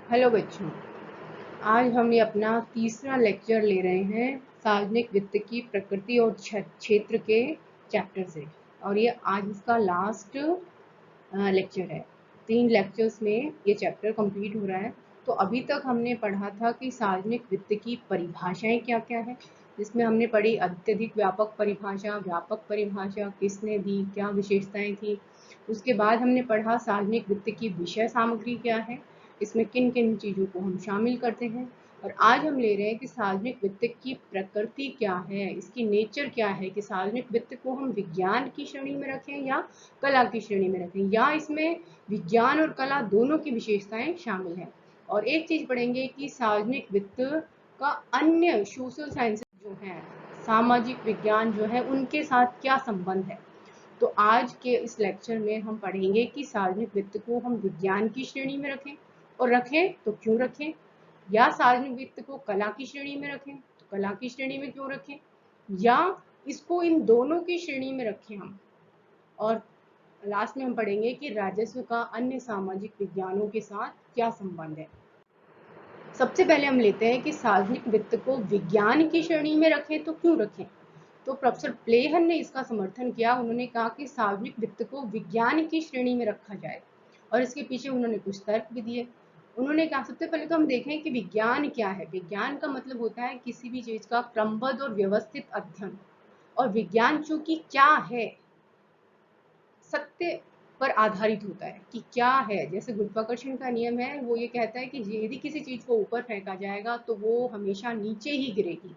Hello बच्चों, आज हम ये अपना तीसरा लेक्चर ले रहे हैं सार्वजनिक वित्त की प्रकृति और क्षेत्र के चैप्टर से। और ये आज इसका लास्ट लेक्चर है। 3 लेक्चर्स में ये चैप्टर कंप्लीट हो रहा है। तो अभी तक हमने पढ़ा था कि सार्वजनिक वित्त की परिभाषाएं क्या क्या है, जिसमें हमने पढ़ी अत्यधिक व्यापक परिभाषा किसने दी, क्या विशेषताएं थी। उसके बाद हमने पढ़ा सार्वजनिक वित्त की विषय सामग्री क्या है, इसमें किन किन चीज़ों को हम शामिल करते हैं। और आज हम ले रहे हैं कि सार्वजनिक वित्त की प्रकृति क्या है, इसकी नेचर क्या है, कि सार्वजनिक वित्त को हम विज्ञान की श्रेणी में रखें या कला की श्रेणी में रखें, या इसमें विज्ञान और कला दोनों की विशेषताएं शामिल हैं। और एक चीज पढ़ेंगे कि सार्वजनिक वित्त का अन्य सोशल साइंसेज जो हैं, सामाजिक विज्ञान जो है, उनके साथ क्या संबंध है। तो आज के इस लेक्चर में हम पढ़ेंगे कि सार्वजनिक वित्त को हम विज्ञान की श्रेणी में रखें, और रखें तो क्यों रखें, या सार्वजनिक वित्त को कला की श्रेणी में रखें तो कला की श्रेणी में क्यों रखें, या इसको इन दोनों की श्रेणी में रखें हम। और लास्ट में हम पढ़ेंगे कि राजस्व का अन्य सामाजिक विज्ञानों के साथ क्या संबंध है। सबसे पहले हम लेते हैं कि सार्वजनिक वित्त को विज्ञान की श्रेणी में रखें तो क्यों रखें। तो प्रोफेसर प्लेहन ने इसका समर्थन किया। उन्होंने कहा कि सार्वजनिक वित्त को विज्ञान की श्रेणी में रखा जाए, और इसके पीछे उन्होंने कुछ तर्क भी दिए। उन्होंने कहा, सबसे पहले तो हम देखें कि विज्ञान क्या है। विज्ञान का मतलब होता है किसी भी चीज का क्रमबद्ध और व्यवस्थित अध्ययन। और विज्ञान चूंकि क्या है, सत्य पर आधारित होता है कि क्या है। जैसे गुरुत्वाकर्षण का नियम है, वो ये कहता है कि यदि किसी चीज को ऊपर फेंका जाएगा तो वो हमेशा नीचे ही गिरेगी।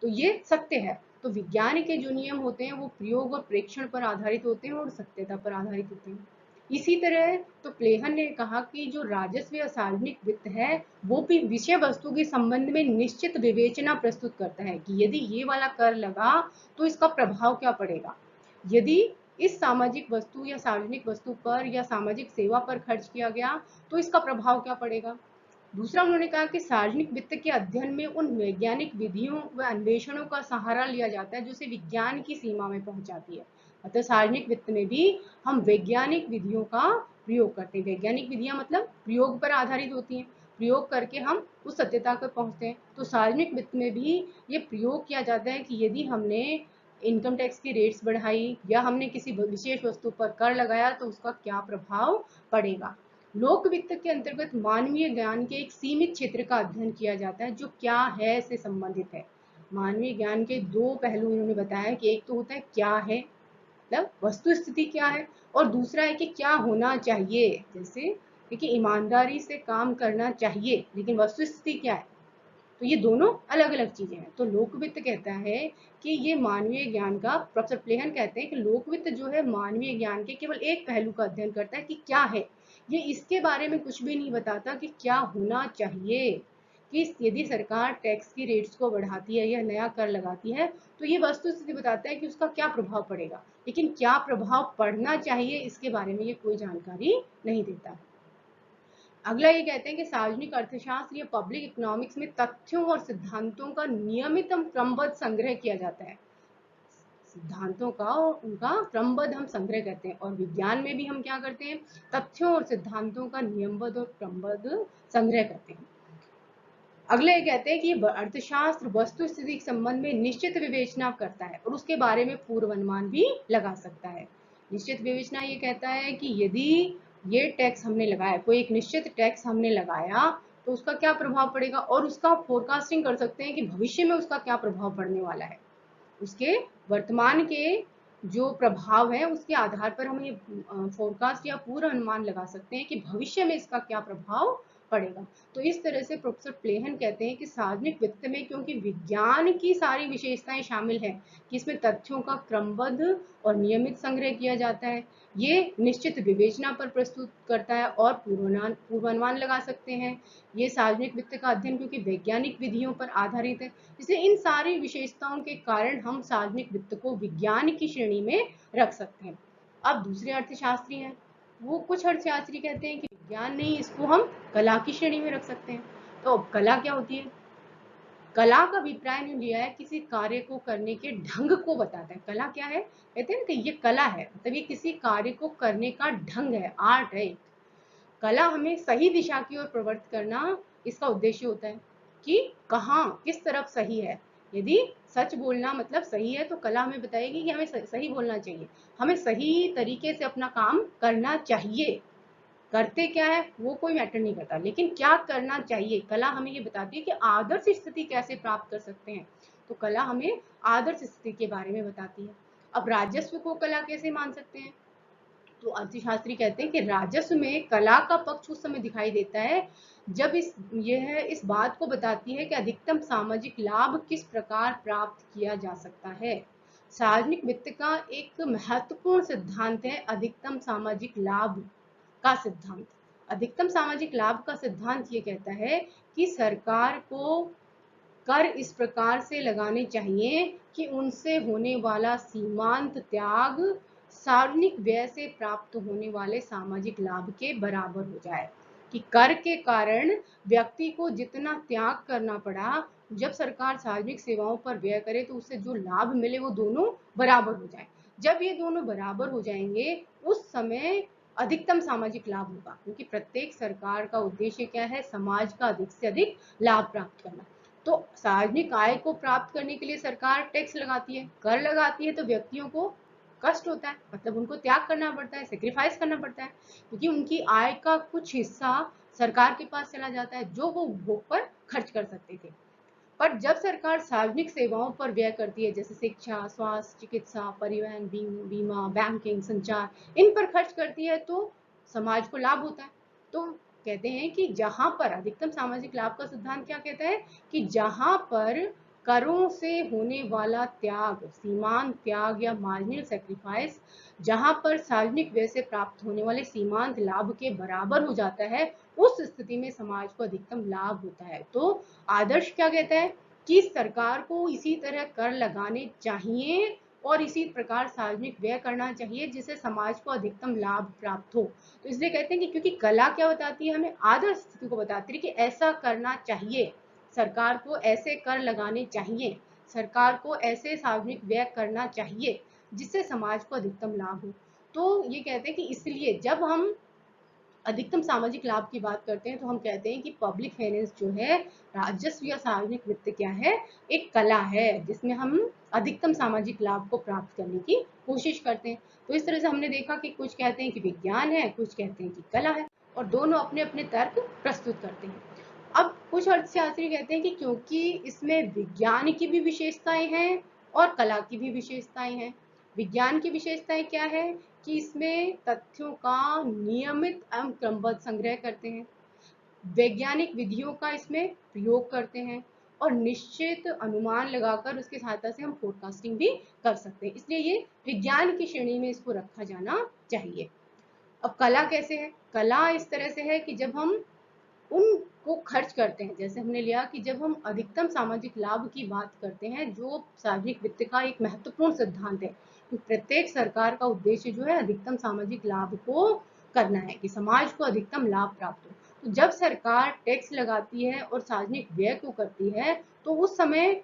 तो ये सत्य है। तो विज्ञान के जो नियम होते हैं वो प्रयोग और प्रेक्षण पर आधारित होते हैं और सत्यता पर आधारित होते हैं। इसी तरह तो प्लेहन ने कहा कि जो राजस्व या सार्वजनिक वित्त है, वो भी विषय वस्तु के संबंध में निश्चित विवेचना प्रस्तुत करता है कि यदि ये वाला कर लगा तो इसका प्रभाव क्या पड़ेगा। यदि इस सामाजिक वस्तु या सार्वजनिक वस्तु पर या सामाजिक सेवा पर खर्च किया गया तो इसका प्रभाव क्या पड़ेगा। दूसरा, उन्होंने कहा कि सार्वजनिक वित्त के अध्ययन में उन वैज्ञानिक विधियों व अन्वेषणों का सहारा लिया जाता है जो उसे विज्ञान की सीमा में पहुंचाती है। अतः सार्वजनिक वित्त में भी हम वैज्ञानिक विधियों का प्रयोग करते हैं। वैज्ञानिक विधियां मतलब प्रयोग पर आधारित होती हैं, प्रयोग करके हम उस सत्यता पर पहुंचते हैं। तो सार्वजनिक वित्त में भी ये प्रयोग किया जाता है कि यदि हमने इनकम टैक्स की रेट्स बढ़ाई या हमने किसी विशेष वस्तु पर कर लगाया तो उसका क्या प्रभाव पड़ेगा। लोक वित्त के अंतर्गत मानवीय ज्ञान के एक सीमित क्षेत्र का अध्ययन किया जाता है जो क्या है से संबंधित है। मानवीय ज्ञान के दो पहलू इन्होंने बताया कि एक तो होता है क्या है, मतलब वस्तु स्थिति क्या है, और दूसरा है कि क्या होना चाहिए। जैसे देखिए, ईमानदारी से काम करना चाहिए, लेकिन वस्तु स्थिति क्या है। तो ये दोनों अलग अलग चीजें हैं। तो लोकवित्त कहता है कि ये मानवीय ज्ञान का, प्रोफेसर प्लेहन कहते हैं कि लोकवित्त जो है मानवीय ज्ञान के केवल एक पहलू का अध्ययन करता है कि क्या है। ये इसके बारे में कुछ भी नहीं बताता कि क्या होना चाहिए, कि यदि सरकार टैक्स की रेट्स को बढ़ाती है या नया कर लगाती है तो ये वस्तु स्थिति बताता है कि उसका क्या प्रभाव पड़ेगा, लेकिन क्या प्रभाव पड़ना चाहिए इसके बारे में ये कोई जानकारी नहीं देता। अगला ये कहते हैं कि सार्वजनिक अर्थशास्त्र या पब्लिक इकोनॉमिक्स में तथ्यों और सिद्धांतों का नियमित क्रमबद्ध संग्रह किया जाता है। सिद्धांतों का और उनका क्रमबद्ध हम संग्रह करते हैं, और विज्ञान में भी हम क्या करते हैं, तथ्यों और सिद्धांतों का नियमबद्ध और क्रमबद्ध संग्रह करते हैं। अगले ये कहते हैं कि अर्थशास्त्र वस्तु स्थिति के संबंध में निश्चित विवेचना करता है और उसके बारे में पूर्वानुमान भी लगा सकता है। निश्चित विवेचना ये कहता है कि यदि ये टैक्स हमने लगाया, कोई एक निश्चित टैक्स हमने लगाया तो उसका क्या प्रभाव पड़ेगा, और उसका फोरकास्टिंग कर सकते हैं कि भविष्य में उसका क्या प्रभाव पड़ने वाला है। उसके वर्तमान के जो प्रभाव है उसके आधार पर हम ये फोरकास्ट या पूर्व अनुमान लगा सकते हैं कि भविष्य में इसका क्या प्रभाव पड़ेगा। तो इस तरह से प्रोफेसर प्लेहन कहते हैं कि सार्वजनिक वित्त में क्योंकि विज्ञान की सारी विशेषताएं शामिल हैं, कि इसमें तथ्यों का क्रमबद्ध और नियमित संग्रह किया जाता है, ये निश्चित विवेचना पर प्रस्तुत करता है और पूर्वानुमान लगा सकते हैं। ये सार्वजनिक वित्त का अध्ययन क्योंकि वैज्ञानिक विधियों पर आधारित है, इसलिए इन सारी विशेषताओं के कारण हम सार्वजनिक वित्त को विज्ञान की श्रेणी में रख सकते हैं। अब दूसरे अर्थशास्त्री हैं, वो कुछ अर्थशास्त्री कहते हैं कि विज्ञान नहीं, इसको हम कला की श्रेणी में रख सकते हैं। तो अब कला क्या होती है। कला का अभिप्राय ने लिया है किसी कार्य को करने के ढंग को बताता है। कला क्या है, कहते हैं ना कि ये कला है, मतलब ये किसी कार्य को करने का ढंग है, आर्ट है। कला हमें सही दिशा की ओर प्रवृत्त करना इसका उद्देश्य होता है कि कहाँ किस तरफ सही है। यदि सच बोलना मतलब सही है तो कला हमें बताएगी कि हमें सही बोलना चाहिए, हमें सही तरीके से अपना काम करना चाहिए। करते क्या है वो कोई मैटर नहीं करता, लेकिन क्या करना चाहिए कला हमें ये बताती है कि आदर्श स्थिति कैसे प्राप्त कर सकते हैं। तो कला हमें आदर्श स्थिति के बारे में बताती है। अब राजस्व को कला कैसे मान सकते हैं, तो अर्थशास्त्री कहते हैं कि राजस्व में कला का पक्ष उस समय दिखाई देता है जब यह इस बात को बताती है कि अधिकतम सामाजिक लाभ किस प्रकार प्राप्त किया जा सकता है। सार्वजनिक वित्त का एक महत्वपूर्ण सिद्धांत है अधिकतम सामाजिक लाभ का सिद्धांत। अधिकतम सामाजिक लाभ का सिद्धांत ये कहता है कि सरकार को कर इस प्रकार से लगाने चाहिए कि उनसे होने वाला सीमांत त्याग सार्वजनिक व्यय से प्राप्त होने वाले सामाजिक लाभ के बराबर हो जाए। कि कर के कारण व्यक्ति को जितना त्याग करना पड़ा, जब सरकार सार्वजनिक सेवाओं पर व्यय करे तो उससे जो लाभ मिले वो दोनों बराबर हो जाए। जब ये दोनों बराबर हो जाएंगे उस समय अधिकतम सामाजिक लाभ होगा, क्योंकि प्रत्येक सरकार का उद्देश्य क्या है, समाज का अधिक से अधिक लाभ प्राप्त करना। तो सार्वजनिक आय को प्राप्त करने के लिए सरकार टैक्स लगाती है, कर लगाती है, तो व्यक्तियों को कष्ट होता है, मतलब उनको त्याग करना पड़ता है, सेक्रीफाइस करना पड़ता है, क्योंकि उनकी आय का कुछ हिस्सा सरकार के पास चला जाता है जो वो उपभोग पर खर्च कर सकते थे। पर जब सरकार सार्वजनिक सेवाओं पर व्यय करती है, जैसे शिक्षा, स्वास्थ्य, चिकित्सा, परिवहन, बीमा, बैंकिंग, संचार, इन पर खर्च करती है तो समाज को लाभ होता है। तो कहते हैं कि जहां पर अधिकतम सामाजिक लाभ का सिद्धांत क्या कहता है कि जहां पर करों से होने वाला त्याग, सीमांत त्याग या मार्जिनल सेक्रीफाइस, जहां पर सार्वजनिक व्यय से प्राप्त होने वाले सीमांत लाभ के बराबर हो जाता है, उस स्थिति में समाज को अधिकतम लाभ होता है। तो आदर्श क्या कहता है कि सरकार को इसी तरह कर लगाने चाहिए और इसी प्रकार सार्वजनिक व्यय करना चाहिए जिससे समाज को अधिकतम लाभ प्राप्त हो। तो इसलिए कहते हैं कि क्योंकि कला क्या बताती है, हमें आदर्श स्थिति को बताती है कि ऐसा करना चाहिए, सरकार को ऐसे कर लगाने चाहिए, सरकार को ऐसे सार्वजनिक व्यय करना चाहिए जिससे समाज को अधिकतम लाभ हो। तो ये कहते हैं कि इसलिए जब हम अधिकतम सामाजिक लाभ की बात करते हैं तो हम कहते हैं कि पब्लिक फाइनेंस जो है, राजस्व या सार्वजनिक वित्त क्या है, एक कला है जिसमें हम अधिकतम सामाजिक लाभ को प्राप्त करने की कोशिश करते हैं। तो इस तरह से हमने देखा कि कुछ कहते हैं कि विज्ञान है, कुछ कहते हैं कि कला है, और दोनों अपने अपने तर्क प्रस्तुत करते हैं। अब कुछ अर्थशास्त्री कहते हैं कि क्योंकि इसमें विज्ञान की भी विशेषताएं हैं और कला की भी विशेषताएं हैं। विज्ञान की विशेषताएं क्या है कि इसमें तथ्यों का नियमित एवं क्रमबद्ध संग्रह करते हैं, वैज्ञानिक विधियों का इसमें प्रयोग करते हैं और निश्चित अनुमान लगाकर उसकी सहायता से हम फोरकास्टिंग भी कर सकते हैं, इसलिए ये विज्ञान की श्रेणी में इसको रखा जाना चाहिए। अब कला कैसे है, कला इस तरह से है कि जब हम उनको खर्च करते हैं, जैसे हमने लिया कि जब हम अधिकतम सामाजिक लाभ की बात करते हैं जो सार्वजनिक वित्त का एक महत्वपूर्ण सिद्धांत है, तो प्रत्येक सरकार का उद्देश्य जो है अधिकतम सामाजिक लाभ को करना है कि समाज को अधिकतम लाभ प्राप्त हो। तो जब सरकार टैक्स लगाती है और सार्वजनिक व्यय को करती है तो उस समय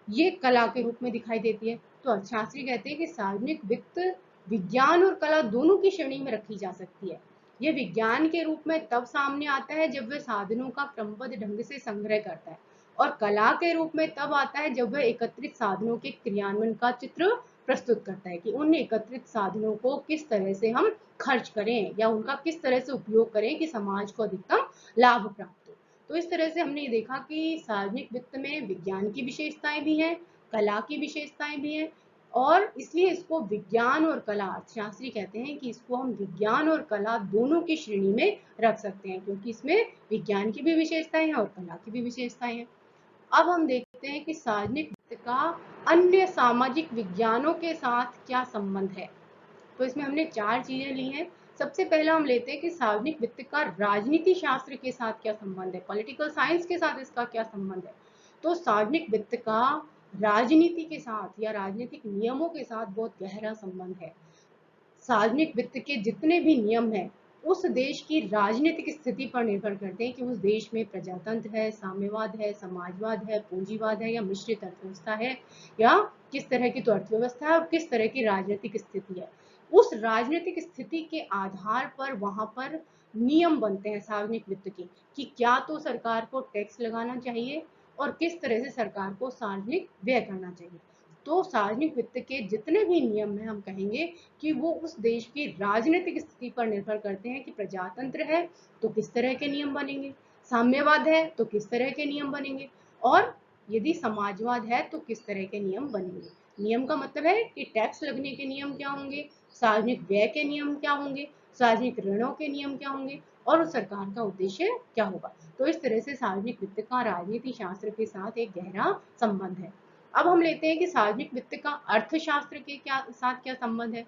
ये कला के रूप में दिखाई देती है। तो अर्थशास्त्री कहते हैं कि सार्वजनिक वित्त विज्ञान और कला दोनों की श्रेणी में रखी जा सकती है। ये विज्ञान के रूप में तब सामने आता है जब वह साधनों का क्रमबद्ध ढंग से संग्रह करता है, और कला के रूप में तब आता है जब वह एकत्रित साधनों के क्रियान्वयन का चित्र प्रस्तुत करता है कि उन एकत्रित साधनों को किस तरह से हम खर्च करें या उनका किस तरह से उपयोग करें कि समाज को अधिकतम लाभ प्राप्त हो। तो इस तरह से हमने ये देखा कि सार्वजनिक वित्त में विज्ञान की विशेषताएं भी हैं, कला की विशेषताएं भी हैं, और इसलिए इसको विज्ञान और कला, अर्थशास्त्री कहते हैं कि इसको हम विज्ञान और कला दोनों की श्रेणी में रख सकते हैं क्योंकि इसमें विज्ञान की भी विशेषताएं हैं और कला की भी विशेषताएं हैं। अब हम देखते हैं कि सार्वजनिक वित्त का अन्य सामाजिक विज्ञानों के साथ क्या संबंध है। तो इसमें हमने 4 चीजें ली हैं। सबसे पहला हम लेते हैं कि सार्वजनिक वित्त का राजनीति शास्त्र के साथ क्या संबंध है, पॉलिटिकल साइंस के साथ इसका क्या संबंध है। तो सार्वजनिक वित्त का राजनीति के साथ या राजनीतिक नियमों के साथ बहुत गहरा संबंध है। सार्वजनिक वित्त के जितने भी नियम हैं उस देश की राजनीतिक स्थिति पर निर्भर करते हैं कि उस देश में प्रजातंत्र है, साम्यवाद है, समाजवाद है, पूंजीवाद है या मिश्रित अर्थव्यवस्था है, या किस तरह की तो अर्थव्यवस्था है और किस तरह की राजनीतिक स्थिति है। उस राजनीतिक स्थिति के आधार पर वहां पर नियम बनते हैं सार्वजनिक वित्त के, कि क्या तो सरकार को टैक्स लगाना चाहिए और किस तरह से सरकार को सार्वजनिक व्यय करना चाहिए। तो सार्वजनिक वित्त के जितने भी नियम हैं, हम कहेंगे कि वो उस देश की राजनीतिक स्थिति पर निर्भर करते हैं कि प्रजातंत्र है तो किस तरह के नियम बनेंगे, साम्यवाद है तो किस तरह के नियम बनेंगे, और यदि समाजवाद है तो किस तरह के नियम बनेंगे। नियम का मतलब है कि टैक्स लगने के नियम क्या होंगे, सार्वजनिक व्यय के नियम क्या होंगे, सार्वजनिक ऋणों के नियम क्या होंगे, और उस सरकार का उद्देश्य क्या होगा। तो इस तरह से सार्वजनिक वित्त का राजनीति शास्त्र के साथ एक गहरा संबंध है। अब हम लेते हैं कि सार्वजनिक वित्त का अर्थशास्त्र के साथ क्या संबंध है।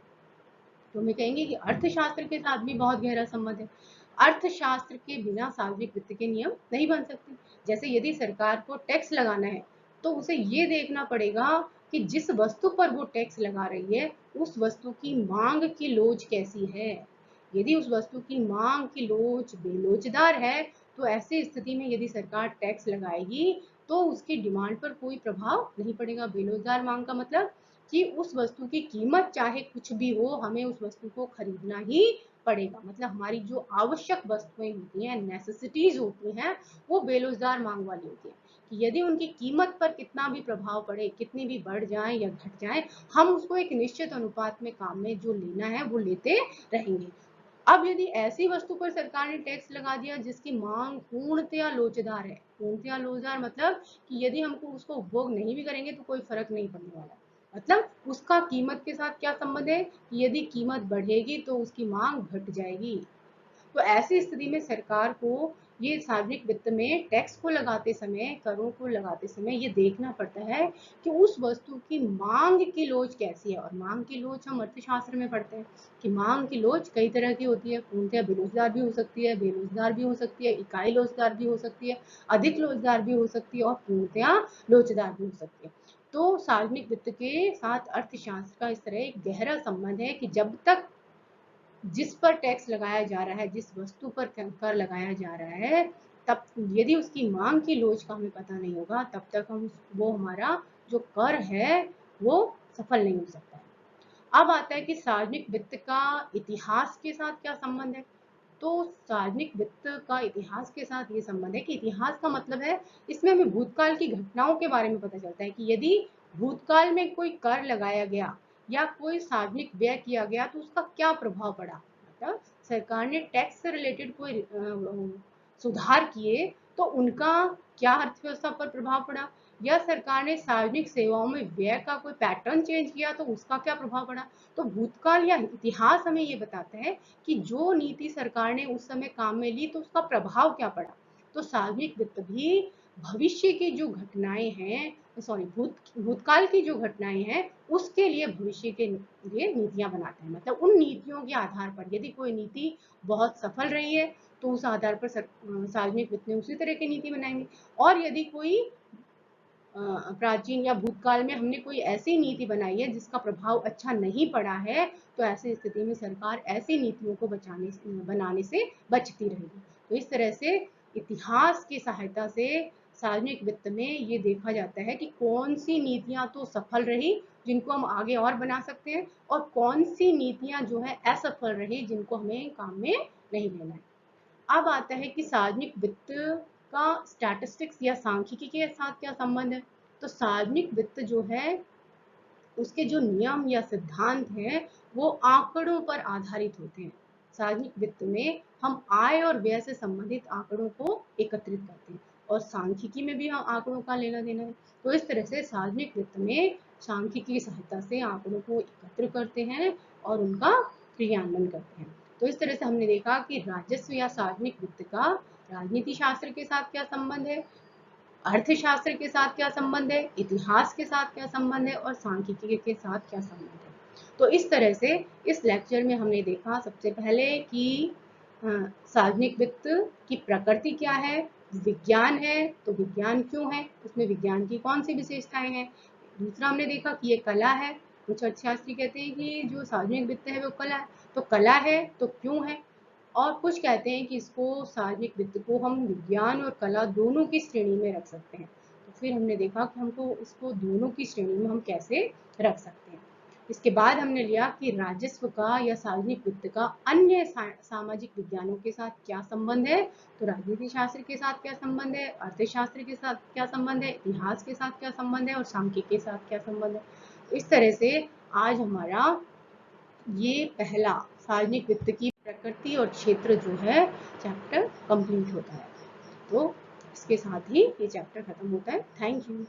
तो हम कहेंगे कि अर्थशास्त्र के साथ भी बहुत गहरा संबंध है। अर्थशास्त्र के बिना सार्वजनिक वित्त के नियम नहीं बन सकते। जैसे यदि सरकार को टैक्स लगाना है तो उसे ये देखना पड़ेगा कि जिस वस्तु पर वो टैक्स लगा रही है उस वस्तु की मांग की लोच कैसी है। यदि उस वस्तु की मांग की लोच बेलोचदार है तो ऐसी स्थिति में यदि सरकार टैक्स लगाएगी तो उसकी डिमांड पर कोई प्रभाव नहीं पड़ेगा। बेलोचदार मांग का मतलब कि उस वस्तु की कीमत चाहे कुछ भी हो, हमें उस वस्तु को खरीदना ही पड़ेगा। मतलब हमारी जो आवश्यक वस्तुएं होती हैं, नेसेसिटीज होती हैं, वो बेरोजगार मांग वाली होती है कि यदि उनकी कीमत पर कितना भी प्रभाव पड़े, कितनी भी बढ़ जाए या घट जाए, हम उसको एक निश्चित अनुपात में काम में जो लेना है वो लेते रहेंगे। अब यदि ऐसी वस्तु पर सरकार ने टैक्स लगा दिया जिसकी मांग पूर्णतया लोचदार है, पूर्णतया लोचदार मतलब कि यदि हमको उसको उपभोग नहीं भी करेंगे तो कोई फर्क नहीं पड़ने वाला, मतलब उसका कीमत के साथ क्या संबंध है कि यदि कीमत बढ़ेगी तो उसकी मांग घट जाएगी। तो ऐसी स्थिति में सरकार को ये सार्वजनिक वित्त में टैक्स को लगाते समय, करों को लगाते समय ये देखना पड़ता है कि उस वस्तु की मांग की लोच कैसी है। और मांग की लोच हम अर्थशास्त्र में पढ़ते हैं कि मांग की लोच कई तरह की होती है। पूर्णतः बेरोजगार भी हो सकती है, बेरोजगार भी हो सकती है, इकाई लोचदार भी हो सकती है, अधिक लोचदार भी हो सकती है और पूर्णतः लोचदार भी हो सकती है। तो सार्वजनिक वित्त के साथ अर्थशास्त्र का इस तरह एक गहरा संबंध है कि जब तक जिस पर टैक्स लगाया जा रहा है, जिस वस्तु पर कर लगाया जा रहा है, तब यदि उसकी मांग की लोच का हमें पता नहीं होगा तब तक हम वो हमारा जो कर है वो सफल नहीं हो सकता है। अब आता है कि सार्वजनिक वित्त का इतिहास के साथ क्या संबंध है। तो सार्वजनिक वित्त का इतिहास के साथ ये संबंध है कि इतिहास का मतलब है इसमें हमें भूतकाल की घटनाओं के बारे में पता चलता है कि यदि भूतकाल में कोई कर लगाया गया या कोई सार्वजनिक व्यय किया गया तो उसका क्या प्रभाव पड़ा। मतलब सरकार ने टैक्स से रिलेटेड कोई सुधार किए तो उनका क्या अर्थव्यवस्था पर प्रभाव पड़ा, या सरकार ने सार्वजनिक सेवाओं में व्यय का कोई पैटर्न चेंज किया तो उसका क्या प्रभाव पड़ा। तो भूतकाल या इतिहास हमें ये बताता है कि जो नीति सरकार ने उस समय काम में ली तो उसका प्रभाव क्या पड़ा। तो सार्वजनिक वित्त भी भविष्य की जो घटनाएं हैं, सॉरी भूतकाल की जो घटनाएं हैं उसके लिए भविष्य के लिए नीतियां बनाते हैं। मतलब उन नीतियों के आधार पर यदि कोई नीति बहुत सफल रही है तो उस आधार पर सार्वजनिक वित्त ने उसी तरह की नीति बनाएंगे। और यदि कोई प्राचीन या भूतकाल में हमने कोई ऐसी नीति बनाई है जिसका प्रभाव अच्छा नहीं पड़ा है तो ऐसी स्थिति में सरकार ऐसी नीतियों को बनाने से बचती रहेगी। तो इस तरह से इतिहास की सहायता से सार्वजनिक वित्त में ये देखा जाता है कि कौन सी नीतियां तो सफल रही जिनको हम आगे और बना सकते हैं, और कौन सी नीतियां जो है असफल रही जिनको हमें काम में नहीं लेना है। अब आता है कि सार्वजनिक वित्त का स्टैटिस्टिक्स या सांख्यिकी के साथ क्या संबंध है। तो सार्वजनिक वित्त जो है उसके जो नियम या सिद्धांत हैं वो आंकड़ों पर आधारित होते हैं। सार्वजनिक वित्त में हम आय और व्यय से संबंधित आंकड़ों को एकत्रित करते हैं और सांख्यिकी में भी हम आंकड़ों का लेना देना है। तो इस तरह से सार्वजनिक वित्त में सांख्यिकी की सहायता से आंकड़ों को एकत्र करते हैं और उनका क्रियान्वयन करते हैं। तो इस तरह से हमने देखा कि राजस्व या सार्वजनिक वित्त का राजनीति शास्त्र के साथ क्या संबंध है, अर्थशास्त्र के साथ क्या संबंध है, इतिहास के साथ क्या संबंध है और सांख्यिकी के साथ क्या संबंध है। तो इस तरह से इस लेक्चर में हमने देखा सबसे पहले कि सार्वजनिक वित्त की प्रकृति क्या है, विज्ञान है तो विज्ञान क्यों है, उसमें विज्ञान की कौन सी विशेषताएं हैं। दूसरा हमने देखा कि ये कला है, कुछ अर्थशास्त्री कहते हैं कि जो सार्वजनिक वित्त है वो कला है, तो कला है तो क्यों है। और कुछ कहते हैं कि इसको सार्वजनिक वित्त को हम विज्ञान और कला दोनों की श्रेणी में रख सकते हैं। तो फिर हमने देखा कि हमको इसको दोनों की श्रेणी में हम कैसे रख सकते हैं। इसके बाद हमने लिया कि राजस्व का या सार्वजनिक वित्त का अन्य सामाजिक विज्ञानों के साथ क्या संबंध है। तो राजनीति शास्त्र के साथ क्या संबंध है, अर्थशास्त्र के साथ क्या संबंध है, इतिहास के साथ क्या संबंध है और सांख्यिकी के साथ क्या संबंध है। तो इस तरह से आज हमारा ये पहला सार्वजनिक वित्त की प्रकृति और क्षेत्र जो है चैप्टर कंप्लीट होता है। तो इसके साथ ही ये चैप्टर खत्म होता है। Thank you.